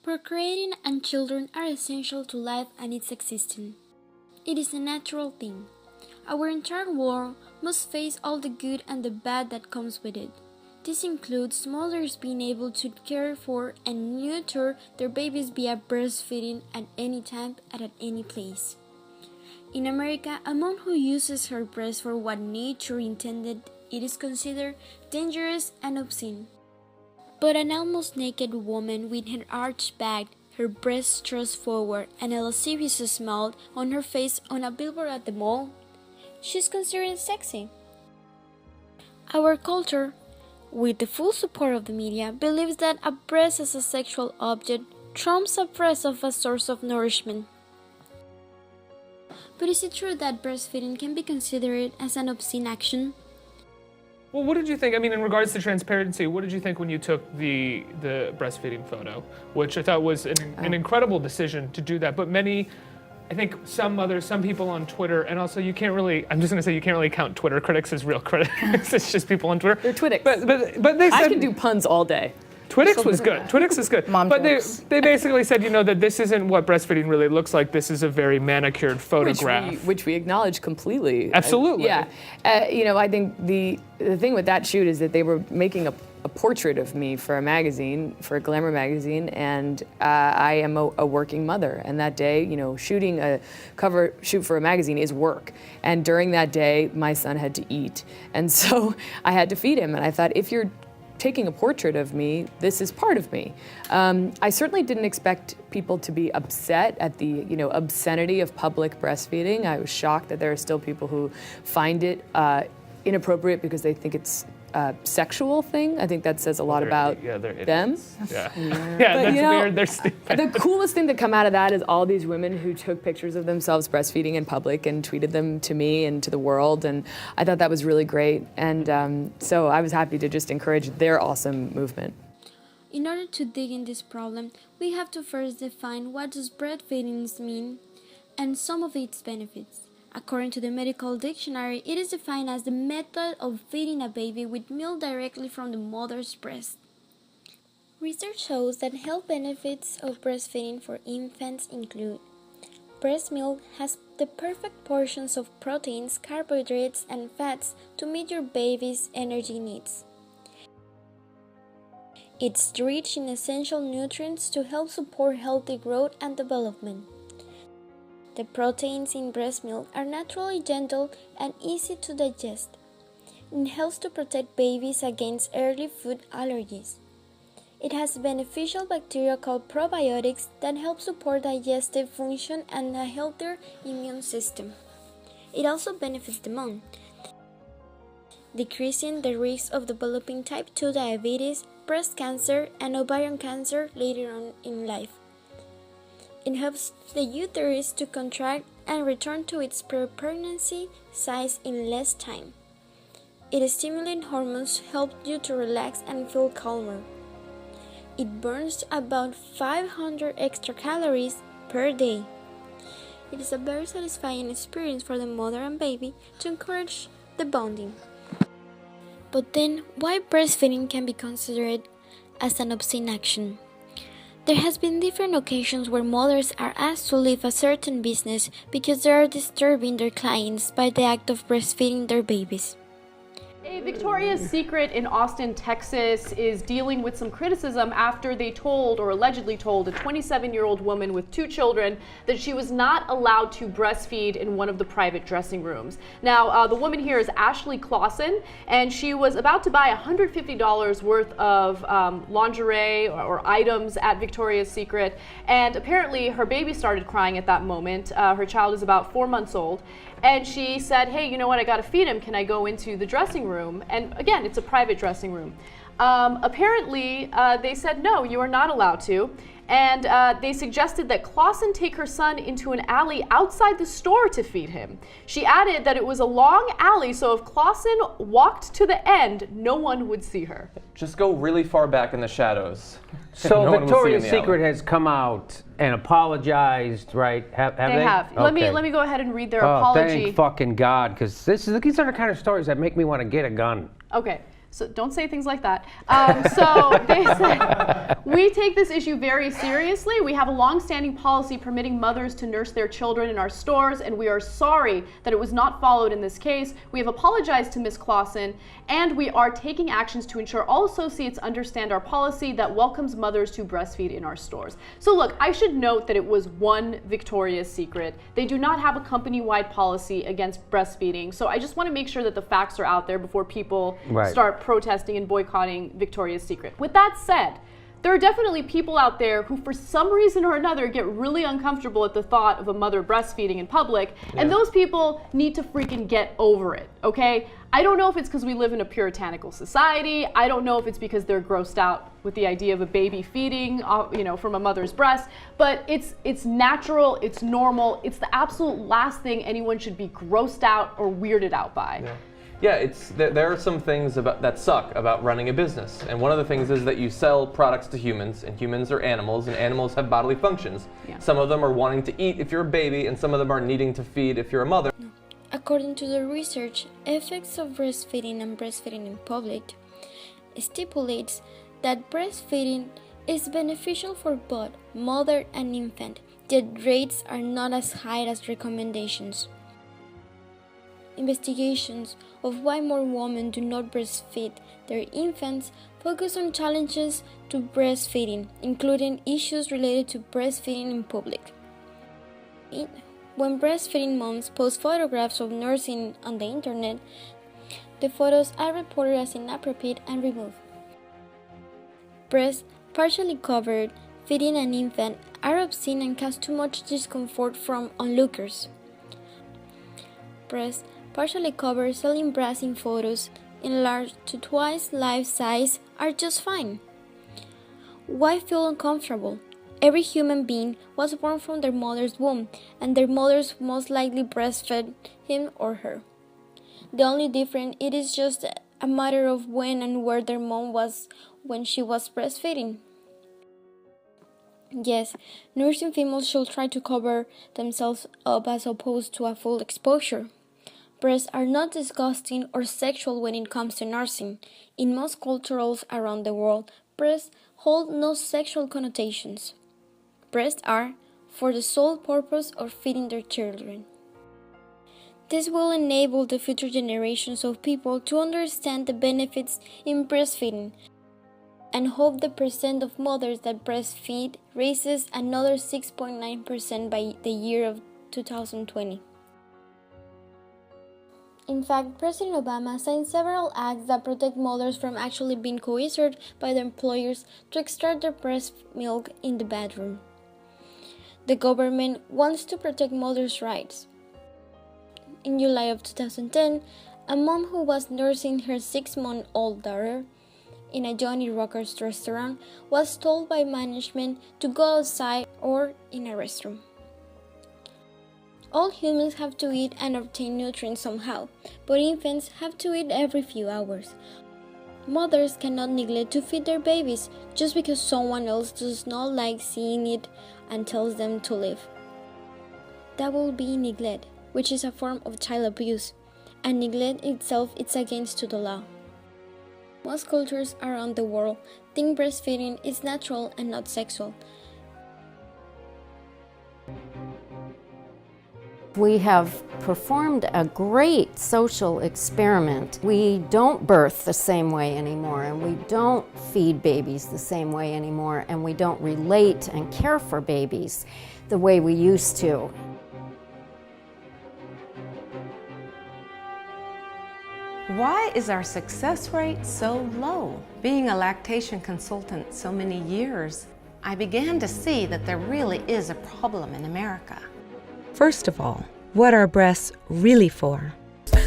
Procreating and children are essential to life and its existence. It is a natural thing. Our entire world must face all the good and the bad that comes with it. This includes mothers being able to care for and neuter their babies via breastfeeding at any time and at any place. In America, a mom who uses her breast for what nature intended, it is considered dangerous and obscene. But an almost naked woman with her arched back, her breasts thrust forward, and a lascivious smile on her face on a billboard at the mall, she's considered sexy. Our culture, with the full support of the media, believes that a breast as a sexual object trumps a breast as a source of nourishment. But is it true that breastfeeding can be considered as an obscene action? Well, what did you think? I mean, in regards to transparency, what did you think when you took the breastfeeding photo? Which I thought was an incredible decision to do that. But many, I think some mothers, some people on Twitter, and also you can't really, I'm just going to say you can't really count Twitter critics as real critics. It's just people on Twitter. They're Twitics. But they said, I can do puns all day. Twitix was good. Twitix is good. But they basically said, that this isn't what breastfeeding really looks like. This is a very manicured photograph. Which we acknowledge completely. Absolutely. Yeah. I think the thing with that shoot is that they were making a portrait of me for a magazine, for a glamour magazine, and I am a working mother. And that day, shooting a cover shoot for a magazine is work. And during that day, my son had to eat. And so I had to feed him. And I thought, if you're taking a portrait of me, this is part of me. I certainly didn't expect people to be upset at the obscenity of public breastfeeding. I was shocked that there are still people who find it inappropriate because they think it's a sexual thing. I think that says a lot about them. Yeah, that's weird. They're stupid. The coolest thing to come out of that is all these women who took pictures of themselves breastfeeding in public and tweeted them to me and to the world, and I thought that was really great. And so I was happy to just encourage their awesome movement. In order to dig in this problem, we have to first define what does breastfeeding mean and some of its benefits. According to the medical dictionary, it is defined as the method of feeding a baby with milk directly from the mother's breast. Research shows that health benefits of breastfeeding for infants include: breast milk has the perfect portions of proteins, carbohydrates, and fats to meet your baby's energy needs. It's rich in essential nutrients to help support healthy growth and development. The proteins in breast milk are naturally gentle and easy to digest. It helps to protect babies against early food allergies. It has beneficial bacteria called probiotics that help support digestive function and a healthier immune system. It also benefits the mom, decreasing the risk of developing type 2 diabetes, breast cancer, and ovarian cancer later on in life. It helps the uterus to contract and return to its pre-pregnancy size in less time. Its stimulating hormones help you to relax and feel calmer. It burns about 500 extra calories per day. It is a very satisfying experience for the mother and baby to encourage the bonding. But then, why breastfeeding can be considered as an obscene action? There has been different occasions where mothers are asked to leave a certain business because they are disturbing their clients by the act of breastfeeding their babies. A Victoria's Secret in Austin, Texas is dealing with some criticism after they told, or allegedly told, a 27-year-old woman with 2 children that she was not allowed to breastfeed in one of the private dressing rooms. Now, the woman here is Ashley Clausen, and she was about to buy $150 worth of lingerie or items at Victoria's Secret, and apparently her baby started crying at that moment. Her child is about 4 months old. And she said, hey, you know what, I gotta feed him. Can I go into the dressing room? And again, it's a private dressing room. Apparently, they said, no, you are not allowed to. And they suggested that Clausen take her son into an alley outside the store to feed him. She added that it was a long alley, so if Clausen walked to the end, no one would see her. Just go really far back in the shadows. So no Victoria's Secret has come out and apologized, right? Have they? They have. Okay. Let me go ahead and read their apology. Thank fucking God, because these are the kind of stories that make me want to get a gun. Okay. So don't say things like that. So they said, We take this issue very seriously. We have a long-standing policy permitting mothers to nurse their children in our stores, and we are sorry that it was not followed in this case. We have apologized to Ms. Clausen, and we are taking actions to ensure all associates understand our policy that welcomes mothers to breastfeed in our stores. So look, I should note that it was one Victoria's Secret. They do not have a company-wide policy against breastfeeding, so I just want to make sure that the facts are out there before people start protesting and boycotting Victoria's Secret. With that said, there are definitely people out there who for some reason or another get really uncomfortable at the thought of a mother breastfeeding in public, and those people need to freaking get over it, okay? I don't know if it's because we live in a puritanical society. I don't know if it's because they're grossed out with the idea of a baby feeding, from a mother's breast, but it's natural, it's normal, it's the absolute last thing anyone should be grossed out or weirded out by. Yeah, there are some things that suck about running a business, and one of the things is that you sell products to humans, and humans are animals, and animals have bodily functions. Some of them are wanting to eat if you're a baby, and some of them are needing to feed if you're a mother. According to the research, effects of breastfeeding and breastfeeding in public stipulates that breastfeeding is beneficial for both mother and infant, yet rates are not as high as recommendations. Investigations of why more women do not breastfeed their infants focus on challenges to breastfeeding, including issues related to breastfeeding in public. When breastfeeding moms post photographs of nursing on the internet, the photos are reported as inappropriate and removed. Breasts partially covered feeding an infant are obscene and cause too much discomfort from onlookers. Breasts partially covered selling bras in photos enlarged to twice life size are just fine. Why feel uncomfortable? Every human being was born from their mother's womb, and their mothers most likely breastfed him or her. The only difference it is just a matter of when and where their mom was when she was breastfeeding. Yes, nursing females should try to cover themselves up as opposed to a full exposure. Breasts are not disgusting or sexual when it comes to nursing. In most cultures around the world, breasts hold no sexual connotations. Breasts are for the sole purpose of feeding their children. This will enable the future generations of people to understand the benefits in breastfeeding and hope the percent of mothers that breastfeed raises another 6.9% by the year of 2020. In fact, President Obama signed several acts that protect mothers from actually being coerced by their employers to extract their breast milk in the bathroom. The government wants to protect mothers' rights. In July of 2010, a mom who was nursing her 6-month-old daughter in a Johnny Rockers restaurant was told by management to go outside or in a restroom. All humans have to eat and obtain nutrients somehow, but infants have to eat every few hours. Mothers cannot neglect to feed their babies just because someone else does not like seeing it and tells them to leave. That will be neglect, which is a form of child abuse, and neglect itself is against the law. Most cultures around the world think breastfeeding is natural and not sexual. We have performed a great social experiment. We don't birth the same way anymore, and we don't feed babies the same way anymore, and we don't relate and care for babies the way we used to. Why is our success rate so low? Being a lactation consultant so many years, I began to see that there really is a problem in America. First of all, what are breasts really for?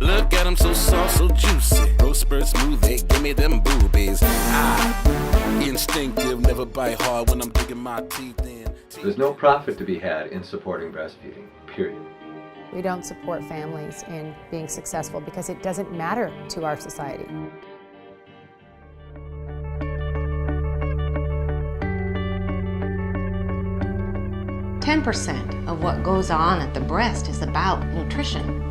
Look at them, so soft, so juicy. Growth spurt smooth, they give me them boobies. Instinctive, never bite hard when I'm digging my teeth in. There's no profit to be had in supporting breastfeeding, period. We don't support families in being successful because it doesn't matter to our society. % of what goes on at the breast is about nutrition.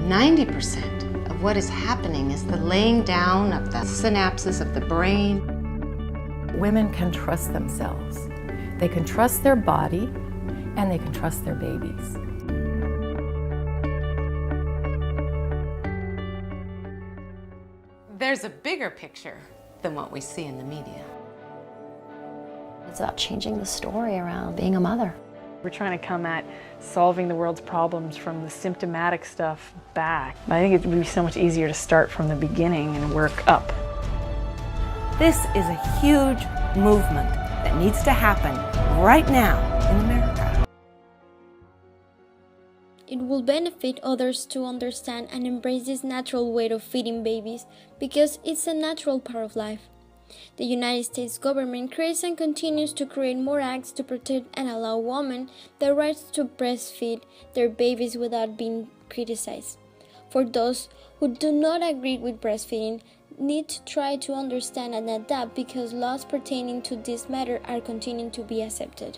90% of what is happening is the laying down of the synapses of the brain. Women can trust themselves. They can trust their body, and they can trust their babies. There's a bigger picture than what we see in the media. It's about changing the story around being a mother. We're trying to come at solving the world's problems from the symptomatic stuff back. I think it would be so much easier to start from the beginning and work up. This is a huge movement that needs to happen right now in America. It will benefit others to understand and embrace this natural way of feeding babies because it's a natural part of life. The United States government creates and continues to create more acts to protect and allow women the rights to breastfeed their babies without being criticized. For those who do not agree with breastfeeding, need to try to understand and adapt because laws pertaining to this matter are continuing to be accepted.